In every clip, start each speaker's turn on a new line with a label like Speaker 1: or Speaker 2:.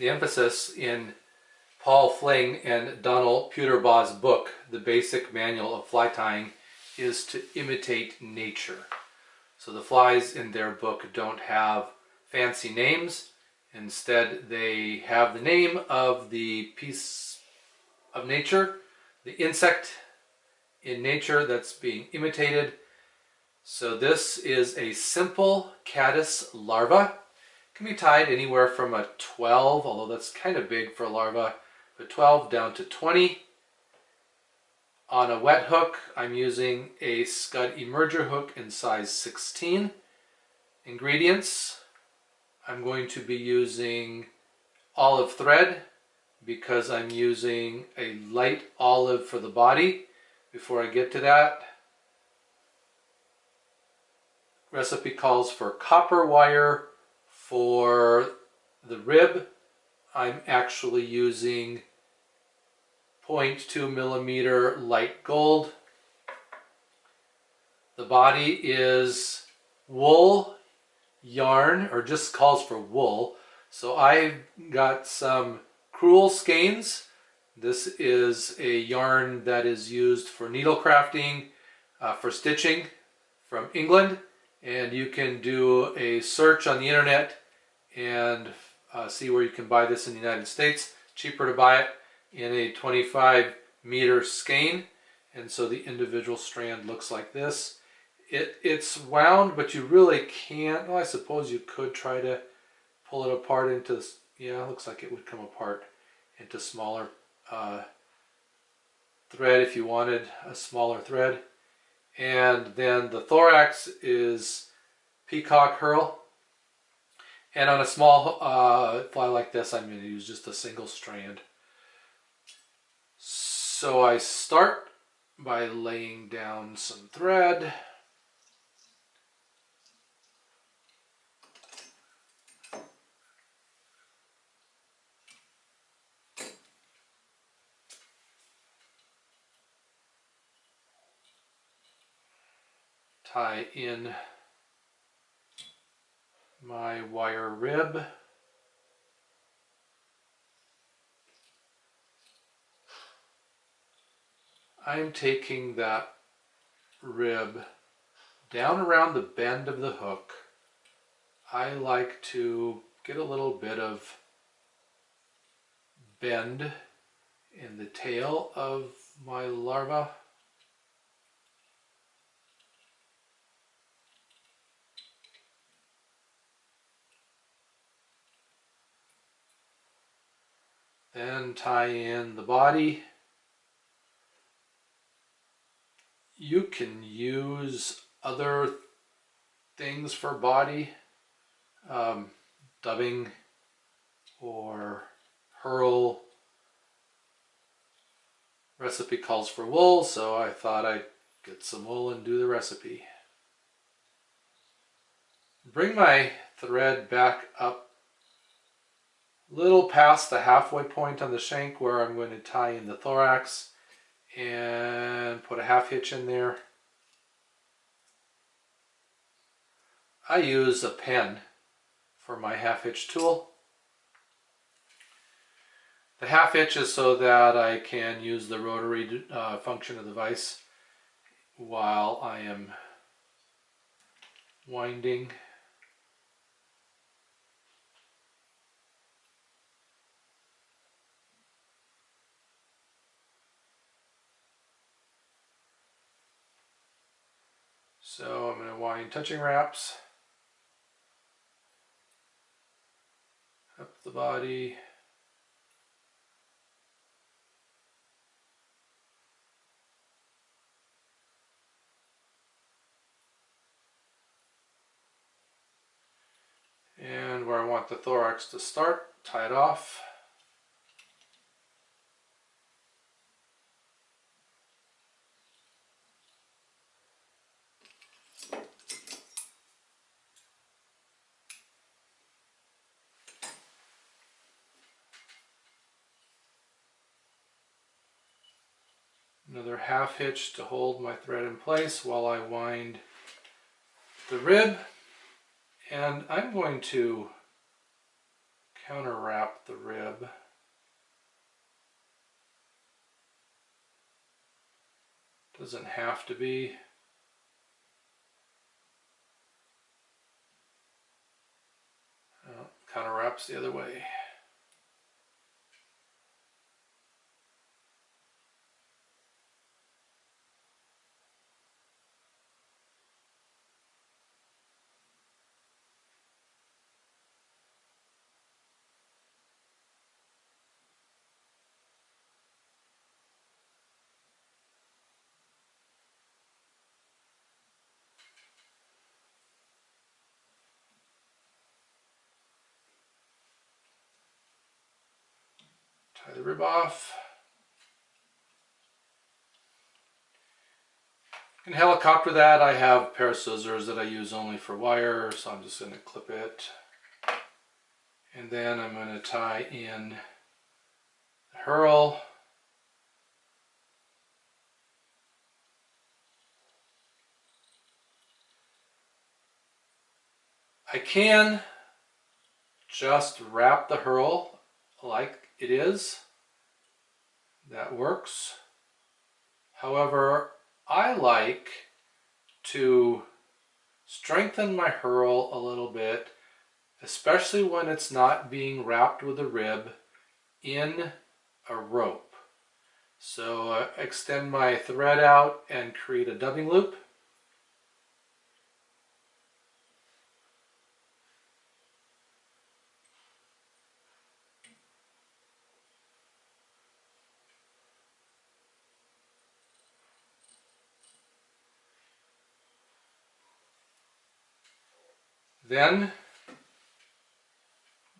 Speaker 1: The emphasis in Paul Fling and Donald Puterbaugh's book, The Basic Manual of Fly Tying, is to imitate nature. So the flies in their book don't have fancy names. Instead, they have the name of the piece of nature, the insect in nature that's being imitated. So this is a simple caddis larva. It can be tied anywhere from a 12, although that's kind of big for a larva, but 12 down to 20. On a wet hook, I'm using a scud emerger hook in size 16. Ingredients, I'm going to be using olive thread because I'm using a light olive for the body. Before I get to that, recipe calls for copper wire for the rib. I'm actually using 0.2 millimeter light gold. The body is wool yarn, or just calls for wool. So I've got some crewel skeins. This is a yarn that is used for needle crafting, for stitching, from England. And you can do a search on the internet and see where you can buy this in the United States. Cheaper to buy it in a 25-meter skein. And so the individual strand looks like this. It's wound, but you really can't. Well, I suppose you could try to pull it apart into, yeah, it looks like it would come apart into smaller thread if you wanted a smaller thread. And then the thorax is peacock herl. And on a small fly like this, I'm going to use just a single strand. So I start by laying down some thread. Tie in my wire rib. I'm taking that rib down around the bend of the hook. I like to get a little bit of bend in the tail of my larva. Then tie in the body. You can use other things for body, dubbing or herl. Recipe calls for wool, so I thought I'd get some wool and do the recipe. Bring my thread back up a little past the halfway point on the shank where I'm going to tie in the thorax and put a half hitch in there. I use a pen for my half hitch tool. The half hitch is so that I can use the rotary function of the vise while I am winding. So I'm going to wind touching wraps up the body. And where I want the thorax to start, tie it off. Another half hitch to hold my thread in place while I wind the rib. And I'm going to counter wrap the rib. Doesn't have to be. Counter wraps the other way. Tie the rib off. In helicopter that, I have a pair of scissors that I use only for wire, so I'm just going to clip it. And then I'm going to tie in the herl. I can just wrap the herl like it is. That works. However, I like to strengthen my herl a little bit, especially when it's not being wrapped with a rib in a rope. So extend my thread out and create a dubbing loop. Then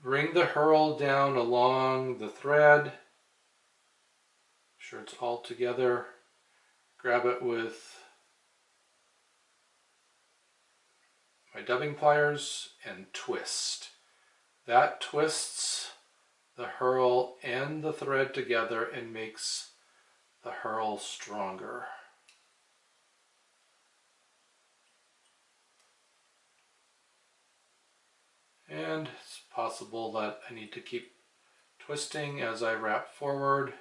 Speaker 1: bring the herl down along the thread. Make sure it's all together. Grab it with my dubbing pliers and twist. That twists the herl and the thread together and makes the herl stronger. And it's possible that I need to keep twisting as I wrap forward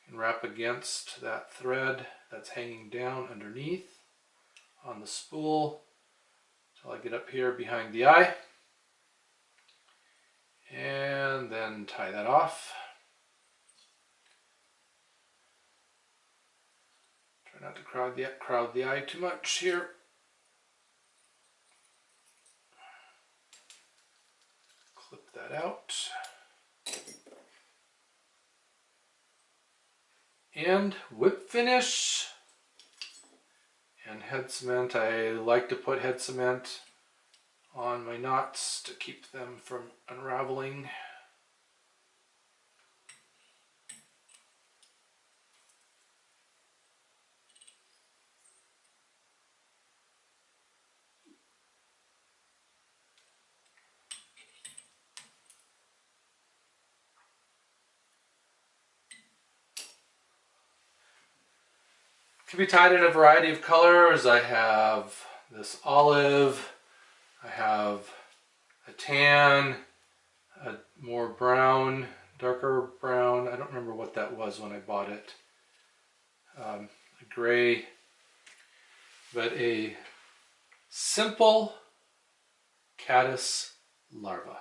Speaker 1: and wrap against that thread that's hanging down underneath on the spool until I get up here behind the eye, and then tie that off. Try not to crowd the eye too much here. Clip that out. And whip finish. And head cement. I like to put head cement on my knots to keep them from unraveling. Can be tied in a variety of colors. I have this olive, I have a tan, a more brown, darker brown. I don't remember what that was when I bought it. A gray, but a simple caddis larva.